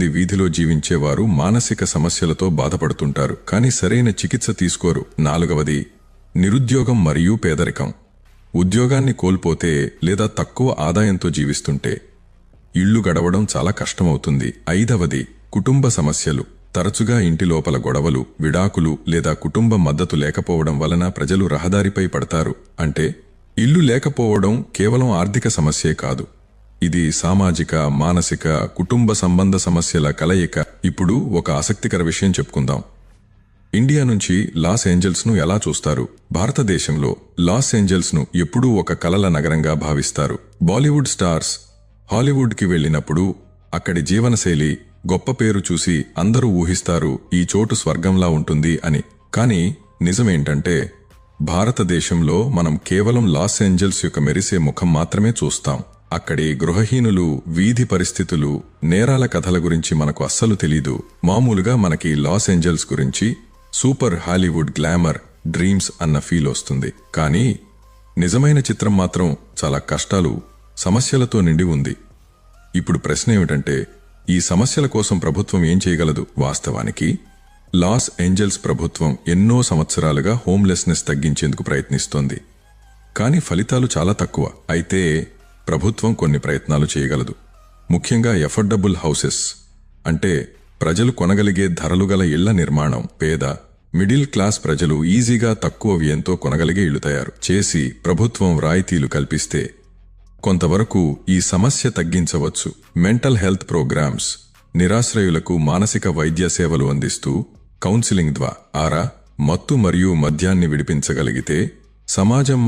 మంది వీధిలో జీవించేవారు మానసిక సమస్యలతో బాధపడుతుంటారు, కానీ సరైన చికిత్స తీసుకోరు. 4వది నిరుద్యోగం మరియు పేదరికం. ఉద్యోగాన్ని కోల్పోతే లేదా తక్కువ ఆదాయంతో జీవిస్తుంటే ఇళ్లు గడవడం చాలా కష్టమవుతుంది. 5వది కుటుంబ సమస్యలు. తరచుగా ఇంటి లోపల గొడవలు, విడాకులు లేదా కుటుంబ మద్దతు లేకపోవడం వలన ప్రజలు రహదారిపై పడతారు. అంటే ఇల్లు లేకపోవడం కేవలం ఆర్థిక సమస్యే కాదు, ఇది సామాజిక, మానసిక, కుటుంబ సంబంధ సమస్యల కలయిక. ఇప్పుడు ఒక ఆసక్తికర విషయం చెప్పుకుందాం. ఇండియా నుంచి లాస్ ఏంజల్స్ను ఎలా చూస్తారు? భారతదేశంలో లాస్ ఏంజల్స్ను ఎప్పుడూ ఒక కలల నగరంగా భావిస్తారు. బాలీవుడ్ స్టార్స్ హాలీవుడ్కి వెళ్ళినప్పుడు అక్కడి జీవనశైలి, గొప్ప పేరు చూసి అందరూ ఊహిస్తారు ఈ చోటు స్వర్గంలా ఉంటుంది అని. కానీ నిజమేంటంటే భారతదేశంలో మనం కేవలం లాస్ ఏంజల్స్ యొక్క మెరిసే ముఖం మాత్రమే చూస్తాం. అక్కడి గృహహీనులు, వీధి పరిస్థితులు, నేరాల కథల గురించి మనకు అస్సలు తెలీదు. మామూలుగా మనకి లాస్ ఏంజల్స్ గురించి సూపర్ హాలీవుడ్ గ్లామర్, డ్రీమ్స్ అన్న ఫీల్ వస్తుంది. కానీ నిజమైన చిత్రం మాత్రం చాలా కష్టాలు, సమస్యలతో నిండి ఉంది. ఇప్పుడు ప్రశ్న ఏమిటంటే ఈ సమస్యల కోసం ప్రభుత్వం ఏం చేయగలదు? వాస్తవానికి లాస్ ఏంజల్స్ ప్రభుత్వం ఎన్నో సంవత్సరాలుగా హోమ్లెస్నెస్ తగ్గించేందుకు ప్రయత్నిస్తోంది, కానీ ఫలితాలు చాలా తక్కువ. అయితే ప్రభుత్వం కొన్ని ప్రయత్నాలు చేయగలదు. ముఖ్యంగా ఎఫర్డబుల్ హౌసెస్, అంటే ప్రజలు కొనగలిగే ధరలు గల ఇళ్ల నిర్మాణం. పేద, మిడిల్ క్లాస్ ప్రజలు ఈజీగా తక్కువ వ్యయంతో కొనగలిగే ఇళ్లు తయారు చేసి ప్రభుత్వం రాయితీలు కల్పిస్తే కొంతవరకు ఈ సమస్య తగ్గించవచ్చు. మెంటల్ హెల్త్ ప్రోగ్రామ్స్, నిరాశ్రయులకు మానసిక వైద్య సేవలు అందిస్తూ కౌన్సిలింగ్ ద్వారా మత్తు మరియు మద్యాన్ని విడిపించగలిగితే సమాజం